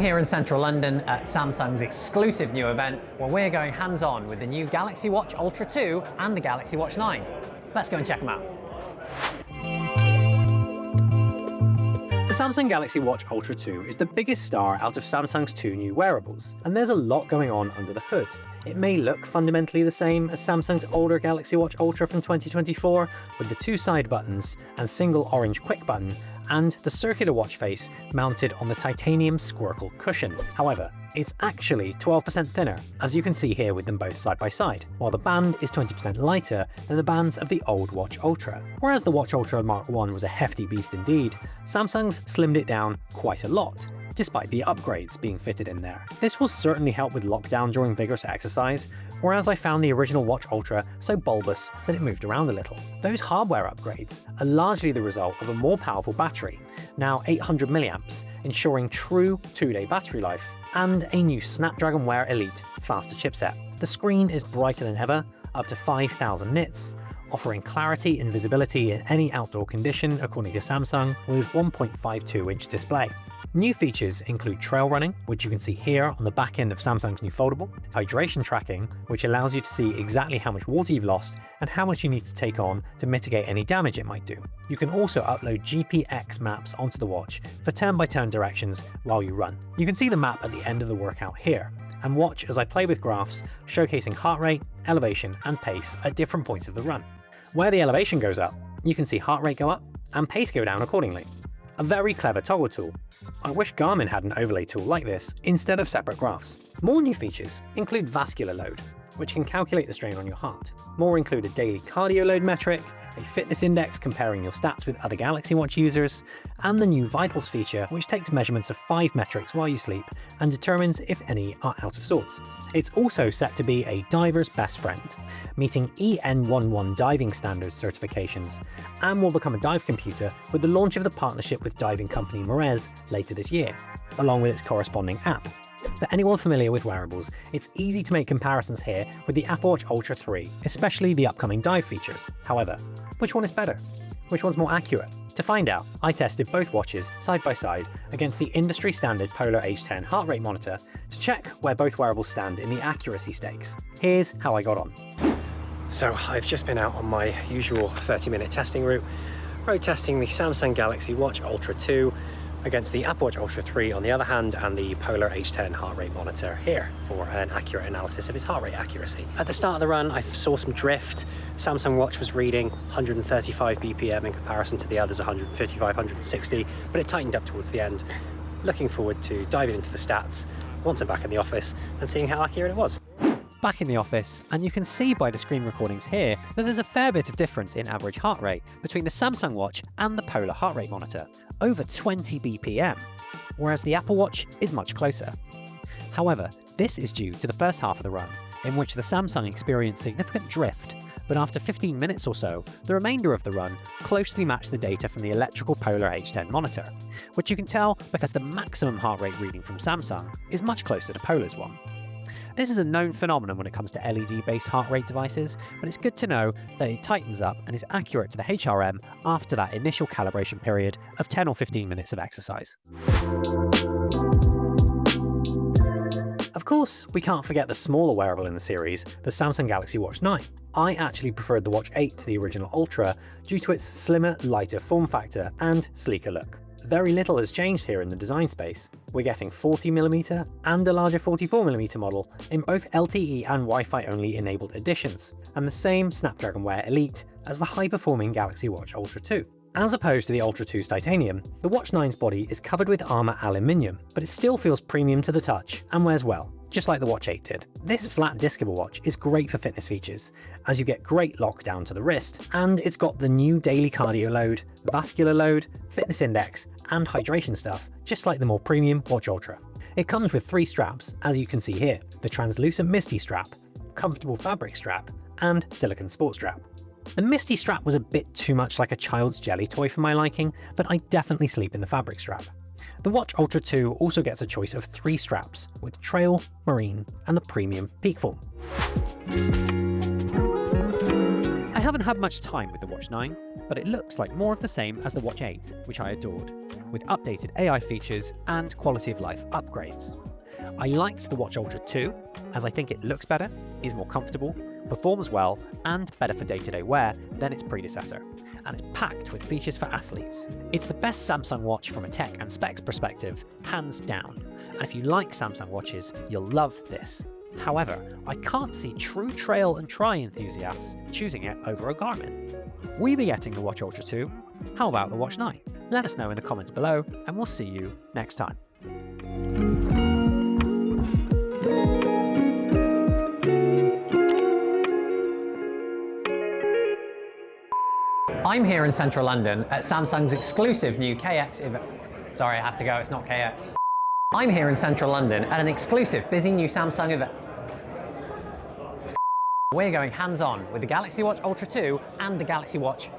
here in central London at Samsung's exclusive new event where we're going hands-on with the new Galaxy Watch Ultra 2 and the Galaxy Watch 9. Let's go and check them out. The Samsung Galaxy Watch Ultra 2 is the biggest star out of Samsung's two new wearables, and there's a lot going on under the hood. It may look fundamentally the same as Samsung's older Galaxy Watch Ultra from 2024, with the two side buttons and single orange quick button, and the circular watch face mounted on the titanium Squircle cushion. However, it's actually 12% thinner, as you can see here with them both side by side, while the band is 20% lighter than the bands of the old Watch Ultra. Whereas the Watch Ultra Mark 1 was a hefty beast indeed, Samsung's slimmed it down quite a lot, despite the upgrades being fitted in there. This will certainly help with lockdown during vigorous exercise, whereas I found the original Watch Ultra so bulbous that it moved around a little. Those hardware upgrades are largely the result of a more powerful battery, now 800 mAh, ensuring true 2-day battery life, and a new Snapdragon Wear Elite faster chipset. The screen is brighter than ever, up to 5,000 nits, offering clarity and visibility in any outdoor condition according to Samsung, with 1.52-inch display. New features include trail running, which you can see here on the back end of Samsung's new foldable, hydration tracking, which allows you to see exactly how much water you've lost and how much you need to take on to mitigate any damage it might do. You can also upload GPX maps onto the watch for turn-by-turn directions while you run. You can see the map at the end of the workout here, and watch as I play with graphs showcasing heart rate, elevation and pace at different points of the run. Where the elevation goes up, you can see heart rate go up and pace go down accordingly. A very clever toggle tool. I wish Garmin had an overlay tool like this instead of separate graphs. More new features include vascular load, which can calculate the strain on your heart. More include a daily cardio load metric, a fitness index comparing your stats with other Galaxy Watch users, and the new Vitals feature, which takes measurements of 5 metrics while you sleep and determines if any are out of sorts. It's also set to be a diver's best friend, meeting EN11 diving standards certifications, and will become a dive computer with the launch of the partnership with diving company Merez later this year, along with its corresponding app. For anyone familiar with wearables, it's easy to make comparisons here with the Apple Watch Ultra 3, especially the upcoming dive features. However, which one is better? Which one's more accurate? To find out, I tested both watches side by side against the industry standard Polar H10 heart rate monitor to check where both wearables stand in the accuracy stakes. Here's how I got on. So I've just been out on my usual 30-minute testing route, road testing the Samsung Galaxy Watch Ultra 2 against the Apple Watch Ultra 3 on the other hand, and the Polar H10 heart rate monitor here for an accurate analysis of its heart rate accuracy. At the start of the run, I saw some drift. Samsung Watch was reading 135 BPM in comparison to the others 155, 160, but it tightened up towards the end. Looking forward to diving into the stats once I'm back in the office and seeing how accurate it was. Back in the office, and you can see by the screen recordings here that there's a fair bit of difference in average heart rate between the Samsung Watch and the Polar heart rate monitor, over 20 BPM, whereas the Apple Watch is much closer. However, this is due to the first half of the run, in which the Samsung experienced significant drift, but after 15 minutes or so, the remainder of the run closely matched the data from the electrical Polar H10 monitor, which you can tell because the maximum heart rate reading from Samsung is much closer to Polar's one. This is a known phenomenon when it comes to LED-based heart rate devices, but it's good to know that it tightens up and is accurate to the HRM after that initial calibration period of 10 or 15 minutes of exercise. Of course, we can't forget the smaller wearable in the series, the Samsung Galaxy Watch 9. I actually preferred the Watch 8 to the original Ultra due to its slimmer, lighter form factor and sleeker look. Very little has changed here in the design space. We're getting 40mm and a larger 44mm model in both LTE and Wi-Fi only enabled editions, and the same Snapdragon Wear Elite as the high-performing Galaxy Watch Ultra 2. As opposed to the Ultra 2's titanium, the Watch 9's body is covered with armour aluminium, but it still feels premium to the touch and wears well, just like the Watch 8 did. This flat discable watch is great for fitness features, as you get great lockdown to the wrist, and it's got the new daily cardio load, vascular load, fitness index, and hydration stuff, just like the more premium Watch Ultra. It comes with 3 straps, as you can see here: the translucent Misty strap, comfortable fabric strap, and silicone sport strap. The Misty strap was a bit too much like a child's jelly toy for my liking, but I definitely sleep in the fabric strap. The Watch Ultra 2 also gets a choice of 3 straps, with Trail, Marine, and the premium Peak form. I have haven't had much time with the Watch 9, but it looks like more of the same as the Watch 8, which I adored, with updated AI features and quality of life upgrades. I liked the Watch Ultra 2, as I think it looks better, is more comfortable, performs well, and better for day-to-day wear than its predecessor, and it's packed with features for athletes. It's the best Samsung watch from a tech and specs perspective, hands down, and if you like Samsung watches, you'll love this. However, I can't see true trail and tri enthusiasts choosing it over a Garmin. Will you be getting the Watch Ultra 2? How about the Watch 9? Let us know in the comments below, and we'll see you next time. I'm here in central London at Samsung's exclusive new KX event. Sorry, I have to go, it's not KX. I'm here in central London at an exclusive busy new Samsung event. We're going hands-on with the Galaxy Watch Ultra 2 and the Galaxy Watch...